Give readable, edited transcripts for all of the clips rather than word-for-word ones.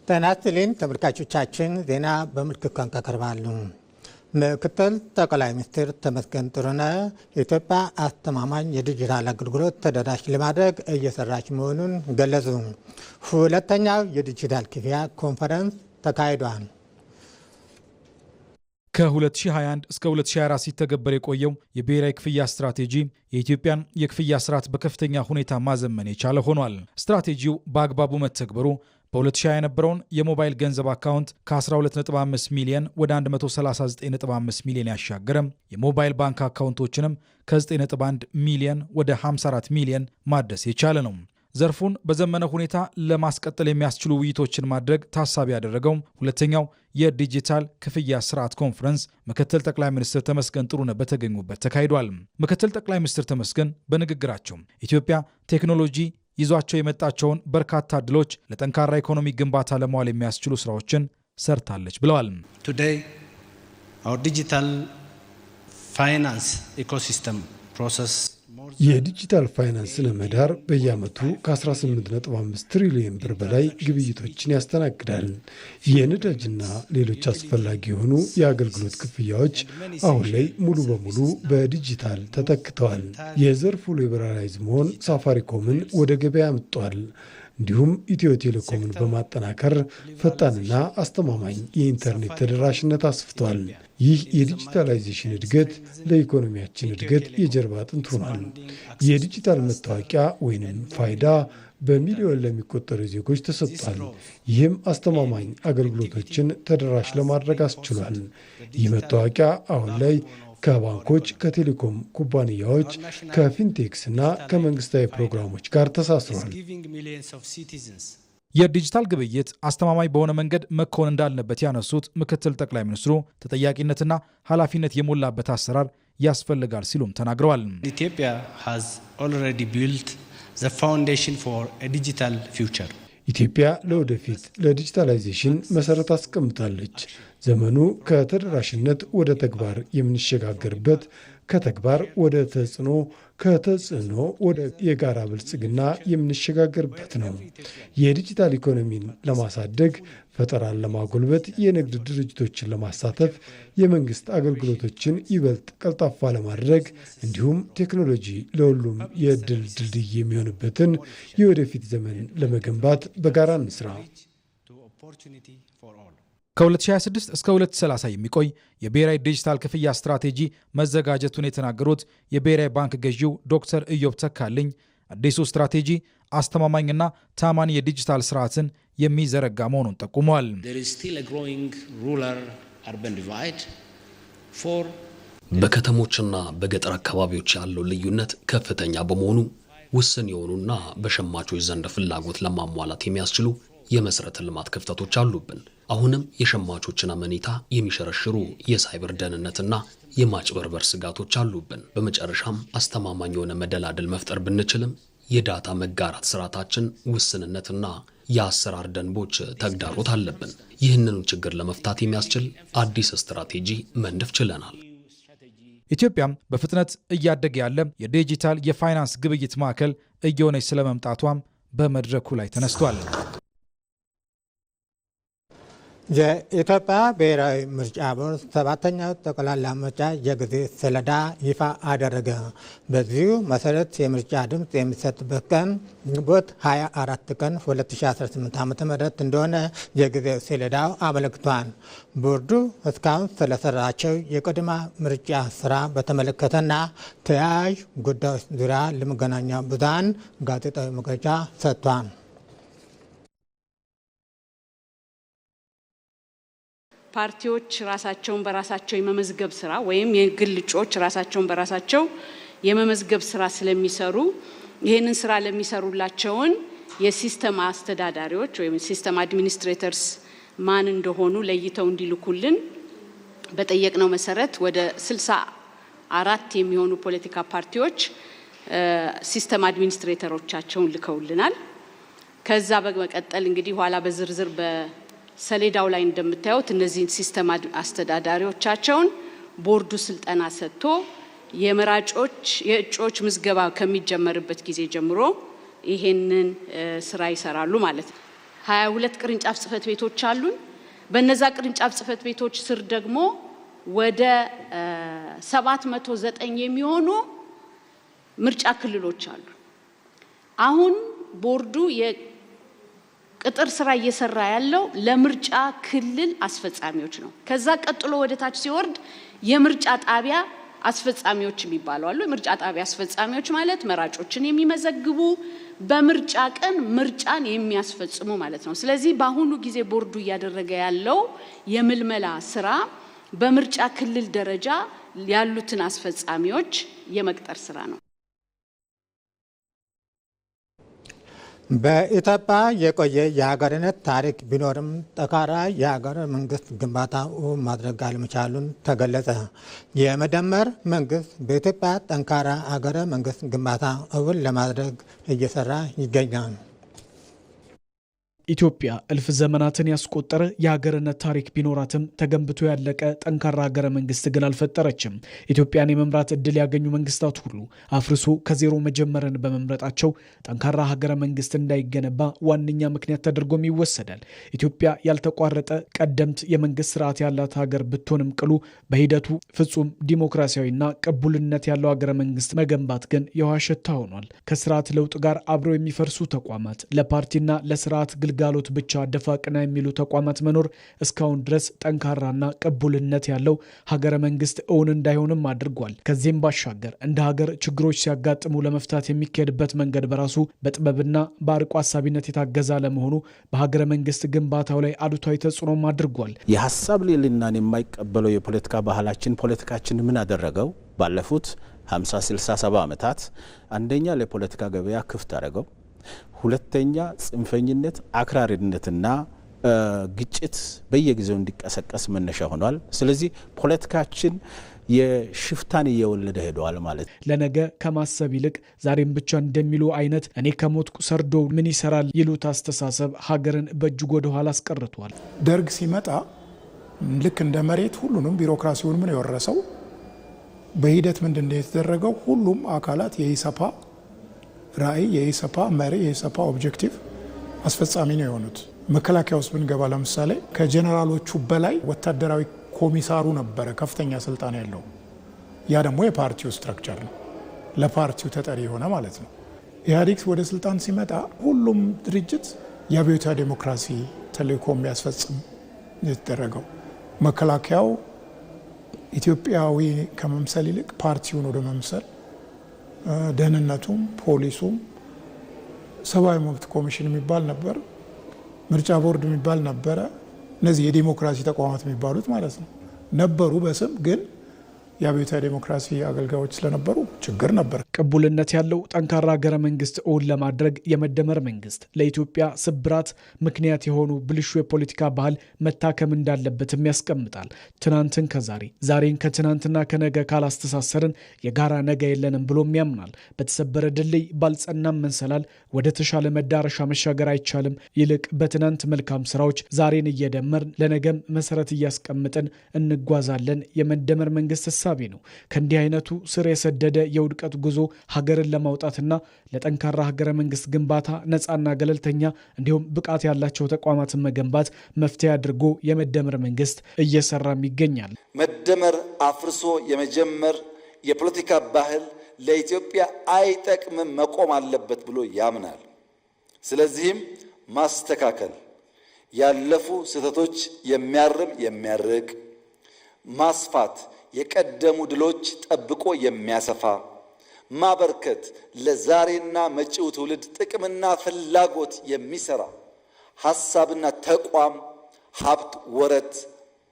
ተናስተልን ተመልካቾቻችን ዜና በምልክት ቋንቋ ቀርባሉ። ምክትል ጠቅላይ ሚኒስትር ተመስገን ጥሩነህ ኢትዮጵያ አስተማማኝ የዲጂታል አገልግሎት ተደራሽ ለማድረግ እየሰራች መሆኑን ገለጹ። ሁለተኛው የዲጂታል ክፍያ ኮንፈረንስ ተካሂዷል። ከ2021 እስከ 2024 ሲተገበር የቆየው የብሔራዊ ክፍያ ስትራቴጂ የኢትዮጵያን የክፍያ ስርዓት በከፍተኛ ሁኔታ ማዘመን የቻለ ሆኗል። ስትራቴጂው በአግባቡ መተግበሩ በ2020 የነበረውን የሞባይል ገንዘብ አካውንት ከ12.5 ሚሊዮን ወደ 139.5 ሚሊዮን ያሻገረ፣ የሞባይል ባንክ አካውንቶችንም ከ9.1 ሚሊዮን ወደ 54 ሚሊዮን ማድረስ የቻለ ነው። ዘርፉን በዘመነ ሁኔታ ለማስቀጠል የሚያስችሉ ውይይቶችን ማድረግ ታሳቢ ያደረገው ሁለተኛው የዲጂታል ክፍያ ስርዓት ኮንፈረንስ ምክትል ጠቅላይ ሚኒስትር ተመስገን ጥሩነህ በተገኙበት ተካሂዷል። ምክትል ጠቅላይ ሚኒስትር ተመስገን በንግግራቸው ኢትዮጵያ ቴክኖሎጂ ይዟቸው የመጣቸውን በርካታ እድሎች ለጠንካራ ኢኮኖሚ ግንባታ ለማዋል የሚያስችሉ ስራዎችን ሰርታለች ብለዋል። Today our digital finance ecosystem process የዲጂታል ፋይናንስ ለመዳር በየዓመቱ ከ18.5 ትሪሊዮን ብር በላይ ግብይቶችን ያስተናግዳል። የነዳጅና ሌሎች አስፈላጊ የሆኑ የአገልግሎት ክፍያዎች አሁን ላይ ሙሉ በሙሉ በዲጂታል ተተክተዋል። የዘርፉ ሊበራላይዝ መሆን ሳፋሪኮምን ወደ ገበያ አምጥቷል። እንዲሁም ኢትዮ ቴሌኮምን በማጠናከር ፈጣንና አስተማማኝ የኢንተርኔት ተደራሽነት አስፍቷል። ይህ የዲጂታላይዜሽን እድገት ለኢኮኖሚያችን እድገት የጀርባ አጥንት ሆኗል። የዲጂታል መታወቂያ ወይንም ፋይዳ በሚሊዮን ለሚቆጠሩ ዜጎች ተሰጥቷል። ይህም አስተማማኝ አገልግሎቶችን ተደራሽ ለማድረግ አስችሏል። ይህ መታወቂያ አሁን ላይ ከባንኮች፣ ከቴሌኮም ኩባንያዎች፣ ከፊንቴክስ እና ከመንግስታዊ ፕሮግራሞች ጋር ተሳስሯል። የዲጂታል ግብይት አስተማማኝ በሆነ መንገድ መከወን እንዳለበት ያነሱት ምክትል ጠቅላይ ሚኒስትሩ ተጠያቂነትና ኃላፊነት የሞላበት አሰራር ያስፈልጋል ሲሉም ተናግረዋል። ኢትዮጵያ has already built the foundation for a digital future. ኢትዮጵያ ለወደፊት ለዲጂታላይዜሽን መሰረት አስቀምጣለች። ዘመኑ ከተደራሽነት ወደ ተግባር የምንሸጋገርበት፣ ከተግባር ወደ ተጽዕኖ፣ ከተጽዕኖ ወደ የጋራ ብልጽግና የምንሸጋገርበት ነው። የዲጂታል ኢኮኖሚን ለማሳደግ፣ ፈጠራን ለማጎልበት፣ የንግድ ድርጅቶችን ለማሳተፍ፣ የመንግስት አገልግሎቶችን ይበልጥ ቀልጣፋ ለማድረግ እንዲሁም ቴክኖሎጂ ለሁሉም የዕድል ድልድይ የሚሆንበትን የወደፊት ዘመን ለመገንባት በጋራ እንስራ። ከ2026 እስከ 2030 የሚቆይ የብሔራዊ ዲጂታል ክፍያ ስትራቴጂ መዘጋጀቱን የተናገሩት የብሔራዊ ባንክ ገዢው ዶክተር ኢዮብ ተካልኝ አዲሱ ስትራቴጂ አስተማማኝና ታማኒ የዲጂታል ስርዓትን የሚዘረጋ መሆኑን ጠቁመዋል። በከተሞችና በገጠር አካባቢዎች ያለው ልዩነት ከፍተኛ በመሆኑ ውስን የሆኑና በሸማቾች ዘንድ ፍላጎት ለማሟላት የሚያስችሉ የመሰረተ ልማት ክፍተቶች አሉብን። አሁንም የሸማቾችን አመኔታ የሚሸረሽሩ የሳይበር ደህንነትና የማጭበርበር ስጋቶች አሉብን። በመጨረሻም አስተማማኝ የሆነ መደላደል መፍጠር ብንችልም የዳታ መጋራት ስርዓታችን ውስንነትና የአሰራር ደንቦች ተግዳሮት አለብን። ይህንን ችግር ለመፍታት የሚያስችል አዲስ ስትራቴጂ መንደፍ ችለናል። ኢትዮጵያም በፍጥነት እያደገ ያለ የዲጂታል የፋይናንስ ግብይት ማዕከል እየሆነች ስለመምጣቷም በመድረኩ ላይ ተነስቷል። የኢትዮጵያ ብሔራዊ ምርጫ ቦርድ 7ኛው ጠቅላላ ምርጫ የጊዜ ሰሌዳ ይፋ አደረገ። በዚሁ መሰረት የምርጫ ድምፅ የሚሰጥበት ቀን ግንቦት 24 ቀን 2018 ዓ.ም እንደሆነ የጊዜ ሰሌዳው አመልክቷል። ቦርዱ እስካሁን ስለሰራቸው የቅድመ ምርጫ ስራ በተመለከተና ተያያዥ ጉዳዮች ዙሪያ ለመገናኛ ብዙሃን ጋዜጣዊ መግለጫ ሰጥቷል። ፓርቲዎች ራሳቸውን በራሳቸው የመመዝገብ ስራ ወይም የግል እጩዎች ራሳቸውን በራሳቸው የመመዝገብ ስራ ስለሚሰሩ ይህንን ስራ ለሚሰሩላቸውን የሲስተም አስተዳዳሪዎች ወይም ሲስተም አድሚኒስትሬተርስ ማን እንደሆኑ ለይተው እንዲልኩልን በጠየቅነው መሰረት ወደ 64 የሚሆኑ ፖለቲካ ፓርቲዎች ሲስተም አድሚኒስትሬተሮቻቸውን ልከውልናል። ከዛ በመቀጠል እንግዲህ ኋላ በዝርዝር ሰሌዳው ላይ እንደምታዩት እነዚህን ሲስተም አስተዳዳሪዎቻቸውን ቦርዱ ስልጠና ሰጥቶ የእጩዎች ምዝገባ ከሚጀመርበት ጊዜ ጀምሮ ይሄንን ስራ ይሰራሉ ማለት ነው። 22 ቅርንጫፍ ጽህፈት ቤቶች አሉን። በእነዛ ቅርንጫፍ ጽህፈት ቤቶች ስር ደግሞ ወደ 709 የሚሆኑ ምርጫ ክልሎች አሉ። አሁን ቦርዱ የቅጥር ስራ እየሰራ ያለው ለምርጫ ክልል አስፈጻሚዎች ነው። ከዛ ቀጥሎ ወደ ታች ሲወርድ የምርጫ ጣቢያ አስፈጻሚዎች የሚባሉ አሉ። የምርጫ ጣቢያ አስፈጻሚዎች ማለት መራጮችን የሚመዘግቡ በምርጫ ቀን ምርጫን የሚያስፈጽሙ ማለት ነው። ስለዚህ በአሁኑ ጊዜ ቦርዱ እያደረገ ያለው የምልመላ ስራ በምርጫ ክልል ደረጃ ያሉትን አስፈጻሚዎች የመቅጠር ስራ ነው። በኢትዮጵያ የቆየ የሀገርነት ታሪክ ቢኖርም ጠንካራ የሀገረ መንግስት ግንባታ ማድረግ አለመቻሉን ተገለጸ። የመደመር መንግስት በኢትዮጵያ ጠንካራ ሀገረ መንግስት ግንባታ እውን ለማድረግ እየሰራ ይገኛል። ኢትዮጵያ እልፍ ዘመናትን ያስቆጠረ የሀገርነት ታሪክ ቢኖራትም ተገንብቶ ያለቀ ጠንካራ ሀገረ መንግስት ግን አልፈጠረችም። ኢትዮጵያን የመምራት እድል ያገኙ መንግስታት ሁሉ አፍርሶ ከዜሮ መጀመርን በመምረጣቸው ጠንካራ ሀገረ መንግስት እንዳይገነባ ዋነኛ ምክንያት ተደርጎም ይወሰዳል። ኢትዮጵያ ያልተቋረጠ ቀደምት የመንግስት ስርዓት ያላት ሀገር ብትሆንም ቅሉ በሂደቱ ፍጹም ዲሞክራሲያዊና ቅቡልነት ያለው ሀገረ መንግስት መገንባት ግን የውሃ ሽታ ሆኗል። ከስርዓት ለውጥ ጋር አብረው የሚፈርሱ ተቋማት፣ ለፓርቲና ለስርዓት ግልጋሎት ብቻ ደፋ ቀና የሚሉ ተቋማት መኖር እስካሁን ድረስ ጠንካራና ቅቡልነት ያለው ሀገረ መንግስት እውን እንዳይሆንም አድርጓል። ከዚህም ባሻገር እንደ ሀገር ችግሮች ሲያጋጥሙ ለመፍታት የሚካሄድበት መንገድ በራሱ በጥበብና በአርቆ ሀሳቢነት የታገዘ ለመሆኑ በሀገረ መንግስት ግንባታው ላይ አሉታዊ ተጽዕኖም አድርጓል። የሀሳብ ልዕልናን የማይቀበለው የፖለቲካ ፖለቲካችን ምን አደረገው? ባለፉት 50 60 70 ዓመታት አንደኛ ለፖለቲካ ገበያ ክፍት አደረገው። ሁለተኛ ጽንፈኝነት፣ አክራሪነትና ግጭት በየጊዜው እንዲቀሰቀስ መነሻ ሆኗል። ስለዚህ ፖለቲካችን የሽፍታን እየወለደ ሄደዋል ማለት። ለነገ ከማሰብ ይልቅ ዛሬም ብቻ እንደሚሉ አይነት እኔ ከሞትኩ ሰርዶ ምን ይሰራል ይሉት አስተሳሰብ ሀገርን በእጅጉ ወደ ኋላ አስቀርቷል። ደርግ ሲመጣ ልክ እንደ መሬት ሁሉንም ቢሮክራሲውን ምን የወረሰው በሂደት ምንድን ነው የተደረገው? ሁሉም አካላት የኢሰፓ ራዕይ፣ የኢሰፓ መሪ፣ የኢሰፓ ኦብጀክቲቭ አስፈጻሚ ነው የሆኑት። መከላከያ ውስጥ ብንገባ ለምሳሌ ከጀነራሎቹ በላይ ወታደራዊ ኮሚሳሩ ነበረ ከፍተኛ ስልጣን ያለው። ያ ደግሞ የፓርቲው ስትራክቸር ነው፣ ለፓርቲው ተጠሪ የሆነ ማለት ነው። ኢህአዴግ ወደ ስልጣን ሲመጣ ሁሉም ድርጅት የአብዮታዊ ዴሞክራሲ ተልእኮ የሚያስፈጽም የተደረገው። መከላከያው ኢትዮጵያዊ ከመምሰል ይልቅ ፓርቲውን ወደ መምሰል፣ ደህንነቱም፣ ፖሊሱም፣ ሰብአዊ መብት ኮሚሽን የሚባል ነበር፣ ምርጫ ቦርድ የሚባል ነበረ። እነዚህ የዲሞክራሲ ተቋማት የሚባሉት ማለት ነው ነበሩ በስም ግን የአብዮታዊ ዴሞክራሲ አገልጋዮች ስለነበሩ ችግር ነበር። ቅቡልነት ያለው ጠንካራ ሀገረ መንግስት እውን ለማድረግ የመደመር መንግስት ለኢትዮጵያ ስብራት ምክንያት የሆኑ ብልሹ የፖለቲካ ባህል መታከም እንዳለበትም ያስቀምጣል። ትናንትን ከዛሬ ዛሬን ከትናንትና ከነገ ካላስተሳሰርን የጋራ ነገ የለንም ብሎም ያምናል። በተሰበረ ድልድይ ባልጸናም መንሰላል ወደ ተሻለ መዳረሻ መሻገር አይቻልም። ይልቅ በትናንት መልካም ስራዎች ዛሬን እየደመርን ለነገም መሰረት እያስቀምጥን እንጓዛለን የመደመር መንግስት ሳቢ ነው። ከእንዲህ አይነቱ ስር የሰደደ የውድቀት ጉዞ ሀገርን ለማውጣትና ለጠንካራ ሀገረ መንግስት ግንባታ ነፃና ገለልተኛ እንዲሁም ብቃት ያላቸው ተቋማትን መገንባት መፍትሄ አድርጎ የመደመር መንግስት እየሰራም ይገኛል። መደመር አፍርሶ የመጀመር የፖለቲካ ባህል ለኢትዮጵያ አይጠቅምም፣ መቆም አለበት ብሎ ያምናል። ስለዚህም ማስተካከል፣ ያለፉ ስህተቶች የሚያርም የሚያርቅ፣ ማስፋት የቀደሙ ድሎች ጠብቆ የሚያሰፋ፣ ማበርከት ለዛሬና መጪው ትውልድ ጥቅምና ፍላጎት የሚሰራ ሐሳብና ተቋም፣ ሀብት፣ ወረት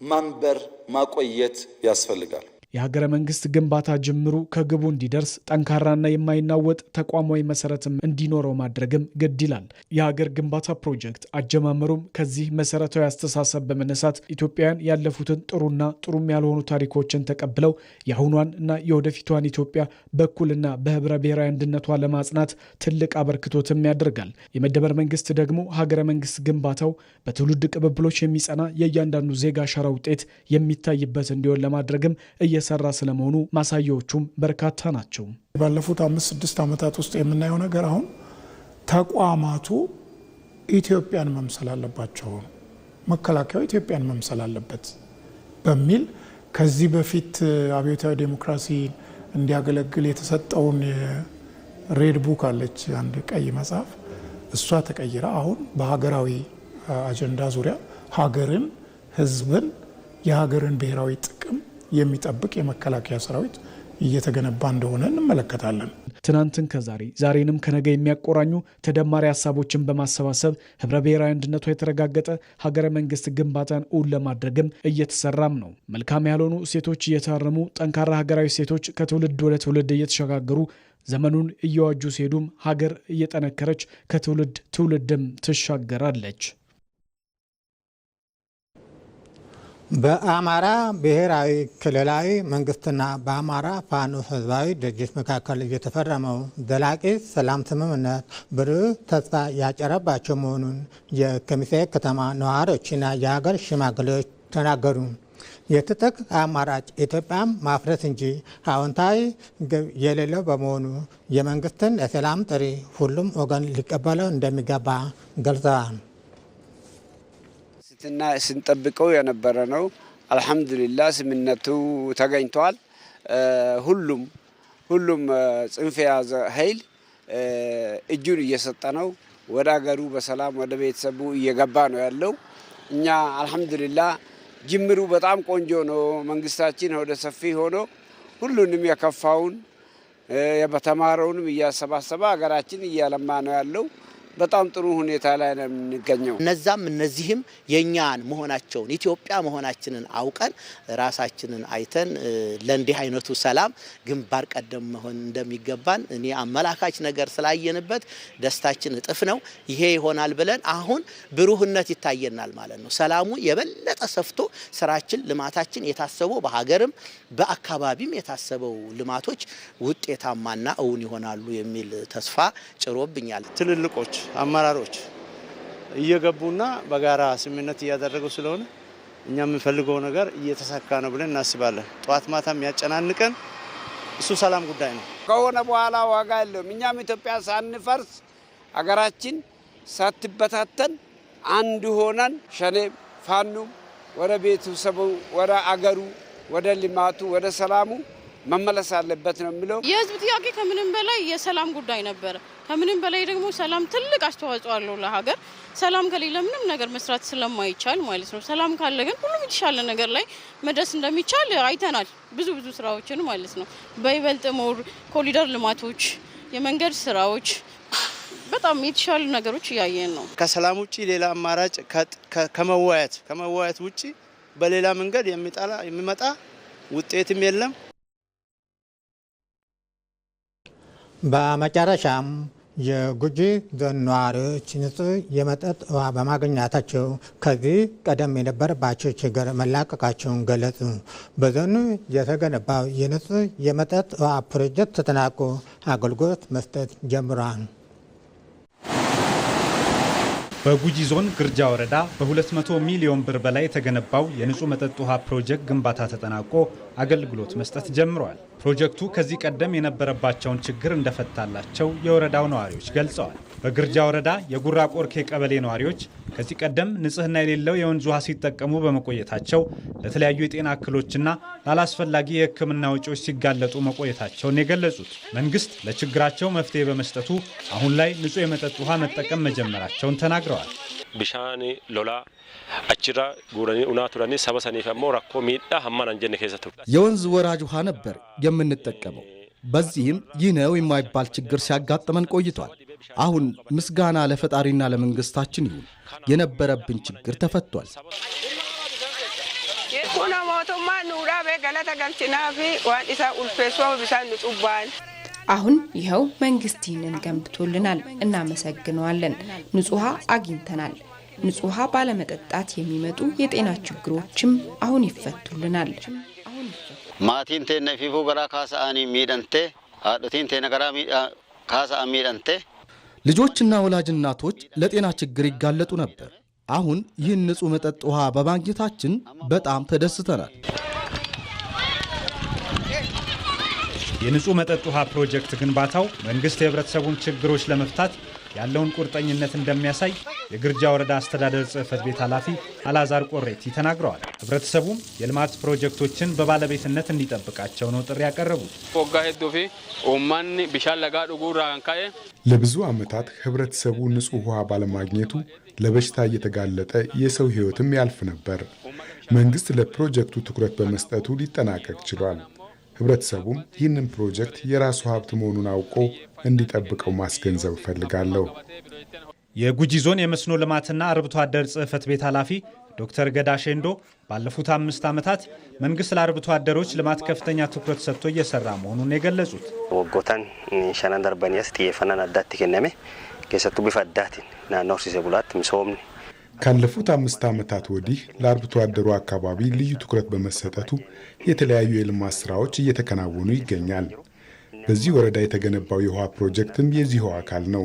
ማንበር ማቆየት ያስፈልጋል። የሀገረ መንግስት ግንባታ ጅምሩ ከግቡ እንዲደርስ ጠንካራና የማይናወጥ ተቋማዊ መሰረትም እንዲኖረው ማድረግም ግድ ይላል። የሀገር ግንባታ ፕሮጀክት አጀማመሩም ከዚህ መሰረታዊ አስተሳሰብ በመነሳት ኢትዮጵያውያን ያለፉትን ጥሩና ጥሩም ያልሆኑ ታሪኮችን ተቀብለው የአሁኗን እና የወደፊቷን ኢትዮጵያ በኩልና በህብረ ብሔራዊ አንድነቷ ለማጽናት ትልቅ አበርክቶትም ያደርጋል። የመደመር መንግስት ደግሞ ሀገረ መንግስት ግንባታው በትውልድ ቅብብሎች የሚጸና የእያንዳንዱ ዜጋ አሻራ ውጤት የሚታይበት እንዲሆን ለማድረግም ሰራ ስለመሆኑ ማሳያዎቹም በርካታ ናቸው። ባለፉት 5-6 ዓመታት ውስጥ የምናየው ነገር አሁን ተቋማቱ ኢትዮጵያን መምሰል አለባቸው፣ መከላከያው ኢትዮጵያን መምሰል አለበት በሚል ከዚህ በፊት አብዮታዊ ዴሞክራሲ እንዲያገለግል የተሰጠውን ሬድ ቡክ አለች አንድ ቀይ መጽሐፍ እሷ ተቀይራ አሁን በሀገራዊ አጀንዳ ዙሪያ ሀገርን፣ ህዝብን፣ የሀገርን ብሔራዊ ጥቅም የሚጠብቅ የመከላከያ ሰራዊት እየተገነባ እንደሆነ እንመለከታለን። ትናንትን ከዛሬ ዛሬንም ከነገ የሚያቆራኙ ተደማሪ ሀሳቦችን በማሰባሰብ ህብረ ብሔራዊ አንድነቱ የተረጋገጠ ሀገረ መንግስት ግንባታን እውን ለማድረግም እየተሰራም ነው። መልካም ያልሆኑ እሴቶች እየታረሙ ጠንካራ ሀገራዊ እሴቶች ከትውልድ ወደ ትውልድ እየተሸጋገሩ ዘመኑን እየዋጁ ሲሄዱም ሀገር እየጠነከረች ከትውልድ ትውልድም ትሻገራለች። በአማራ ብሔራዊ ክልላዊ መንግስትና በአማራ ፋኖ ህዝባዊ ድርጅት መካከል የተፈረመው ዘላቂ ሰላም ስምምነት ብሩህ ተስፋ ያጨረባቸው መሆኑን የከሚሴ ከተማ ነዋሪዎችና የሀገር ሽማግሌዎች ተናገሩ። የትጥቅ አማራጭ ኢትዮጵያን ማፍረስ እንጂ አዎንታዊ ግብ የሌለው በመሆኑ የመንግስትን የሰላም ጥሪ ሁሉም ወገን ሊቀበለው እንደሚገባ ገልጸዋል። ስንጠብቀው የነበረ ነው። አልহামዱሊላህ ስምምነቱ ተገኝቷል። ሁሉም ጽንፍ የያዘ ኃይል እጁን እየሰጠ ነው። ወደ ሀገሩ በሰላም ወደ ቤተሰቡ እየገባ ነው ያለው። እኛ አልহামዱሊላህ ጅምሩ በጣም ቆንጆ ነው። መንግስታችን ወደ ሰፊ ሆኖ ሁሉንም የከፋውን የበተማረውንም እያሰባሰበ ሀገራችን እያለማ ነው ያለው። በጣም ጥሩ ሁኔታ ላይ ነው የምንገኘው። እነዚህም የኛን መሆናቸውን ኢትዮጵያ መሆናችንን አውቀን ራሳችንን አይተን ለእንዲህ አይነቱ ሰላም ግንባር ቀደም መሆን እንደሚገባን እኔ አመላካች ነገር ስላየንበት ደስታችን እጥፍ ነው። ይሄ ይሆናል ብለን አሁን ብሩህነት ይታየናል ማለት ነው። ሰላሙ የበለጠ ሰፍቶ ስራችን፣ ልማታችን የታሰበው በሀገርም በአካባቢም የታሰበው ልማቶች ውጤታማና እውን ይሆናሉ የሚል ተስፋ ጭሮብኛል። ትልልቆች አመራሮች እየገቡና በጋራ ስምምነት እያደረጉ ስለሆነ እኛ የምንፈልገው ነገር እየተሳካ ነው ብለን እናስባለን። ጧት ማታም ያጨናንቀን እሱ ሰላም ጉዳይ ነው። ከሆነ በኋላ ዋጋ የለውም። እኛም ኢትዮጵያ ሳንፈርስ ሀገራችን ሳትበታተን አንድ ሆነን ሸኔ ፋኑ ወደ ቤተሰቡ ወደ አገሩ ወደ ልማቱ ወደ ሰላሙ መመለስ አለበት ነው የሚለው። የህዝብ ጥያቄ ከምንም በላይ የሰላም ጉዳይ ነበር። ከምንም በላይ ደግሞ ሰላም ትልቅ አስተዋጽኦ አለው ለሀገር። ሰላም ከሌለ ምንም ነገር መስራት ስለማይቻል ማለት ነው። ሰላም ካለ ግን ሁሉም የተሻለ ነገር ላይ መድረስ እንደሚቻል አይተናል። ብዙ ስራዎችን ማለት ነው። በይበልጥ ሞር ኮሪደር ልማቶች፣ የመንገድ ስራዎች በጣም የተሻሉ ነገሮች እያየን ነው። ከሰላም ውጪ ሌላ አማራጭ ከመዋየት ውጪ በሌላ መንገድ የሚመጣ ውጤትም የለም። በመጨረሻም የጉጂ ዞን ነዋሪዎች ንጹህ የመጠጥ ውሃ በማግኘታቸው ከዚህ ቀደም የነበረባቸው ችግር መላቀቃቸውን ገለጹ። በዞኑ የተገነባው የንጹህ የመጠጥ ውሃ ፕሮጀክት ተጠናቆ አገልግሎት መስጠት ጀምሯል። በጉጂ ዞን ግርጃ ወረዳ በ200 ሚሊዮን ብር በላይ የተገነባው የንጹህ መጠጥ ውሃ ፕሮጀክት ግንባታ ተጠናቆ አገልግሎት መስጠት ጀምሯል። ፕሮጀክቱ ከዚህ ቀደም የነበረባቸውን ችግር እንደፈታላቸው የወረዳው ነዋሪዎች ገልጸዋል። በግርጃ ወረዳ የጉራ ቆርኬ ቀበሌ ነዋሪዎች ከዚህ ቀደም ንጽህና የሌለው የወንዝ ውሃ ሲጠቀሙ በመቆየታቸው ለተለያዩ የጤና እክሎችና ላላስፈላጊ የሕክምና ወጪዎች ሲጋለጡ መቆየታቸውን የገለጹት መንግስት ለችግራቸው መፍትሄ በመስጠቱ አሁን ላይ ንጹህ የመጠጥ ውሃ መጠቀም መጀመራቸውን ተናግረዋል። ቢሻኒ ሎላ አችራ ጉራኒ ኡናቱራኒ ሰበሰኒ ፈሞ ራኮ ሚዳ ሀማን አንጀነ ከሰቱ የወንዝ ወራጅ ውሃ ነበር የምንጠቀመው። በዚህም ይህ ነው የማይባል ችግር ሲያጋጥመን ቆይቷል። አሁን ምስጋና ለፈጣሪና ለመንግስታችን ይሁን፣ የነበረብን ችግር ተፈቷል። አሁን ይኸው መንግስት ይህንን ገንብቶልናል፣ እናመሰግነዋለን። ንጹህ ውሃ አግኝተናል። ንጹህ ውሃ ባለመጠጣት የሚመጡ የጤና ችግሮችም አሁን ይፈቱልናል። ማቲንቴ ነፊፉ ገራ ካሳአኒ ሚደንቴ አዶቲንቴ ነገራ ካሳ ሚደንቴ ልጆችና ወላጅ እናቶች ለጤና ችግር ይጋለጡ ነበር። አሁን ይህን ንጹህ መጠጥ ውሃ በማግኘታችን በጣም ተደስተናል። የንጹህ መጠጥ ውሃ ፕሮጀክት ግንባታው መንግስት የህብረተሰቡን ችግሮች ለመፍታት ያለውን ቁርጠኝነት እንደሚያሳይ የግርጃ ወረዳ አስተዳደር ጽሕፈት ቤት ኃላፊ አላዛር ቆሬቲ ተናግረዋል። ህብረተሰቡም የልማት ፕሮጀክቶችን በባለቤትነት እንዲጠብቃቸው ነው ጥሪ ያቀረቡት። ለብዙ ዓመታት ህብረተሰቡ ንጹህ ውሃ ባለማግኘቱ ለበሽታ እየተጋለጠ የሰው ህይወትም ያልፍ ነበር። መንግስት ለፕሮጀክቱ ትኩረት በመስጠቱ ሊጠናቀቅ ችሏል። ህብረተሰቡም ይህንን ፕሮጀክት የራሱ ሀብት መሆኑን አውቆ እንዲጠብቀው ማስገንዘብ እፈልጋለሁ። የጉጂ ዞን የመስኖ ልማትና አርብቶ አደር ጽሕፈት ቤት ኃላፊ ዶክተር ገዳ ሼንዶ ባለፉት 5 ዓመታት መንግስት ለአርብቶ አደሮች ልማት ከፍተኛ ትኩረት ሰጥቶ እየሰራ መሆኑን የገለጹት ወጎታን ሸናን ደርባኒያስ ጥየፈናን አዳት ከነመ ከሰጡ ቢፈዳትን ናኖርሲሰ ቡላት ምሶምኒ ካለፉት 5 ዓመታት ወዲህ ለአርብቶ አደሩ አካባቢ ልዩ ትኩረት በመሰጠቱ የተለያዩ የልማት ስራዎች እየተከናወኑ ይገኛል። በዚህ ወረዳ የተገነባው የውሃ ፕሮጀክትም የዚሁ አካል ነው።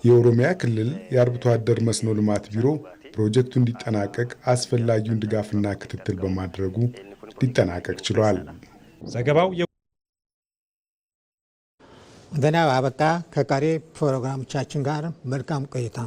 የኦሮሚያ ክልል የአርብቶ አደር መስኖ ልማት ቢሮ ፕሮጀክቱ እንዲጠናቀቅ አስፈላጊውን ድጋፍና ክትትል በማድረጉ ሊጠናቀቅ ችሏል። ዘገባው ዜናው አበቃ። ከቀሪ ፕሮግራሞቻችን ጋር መልካም ቆይታ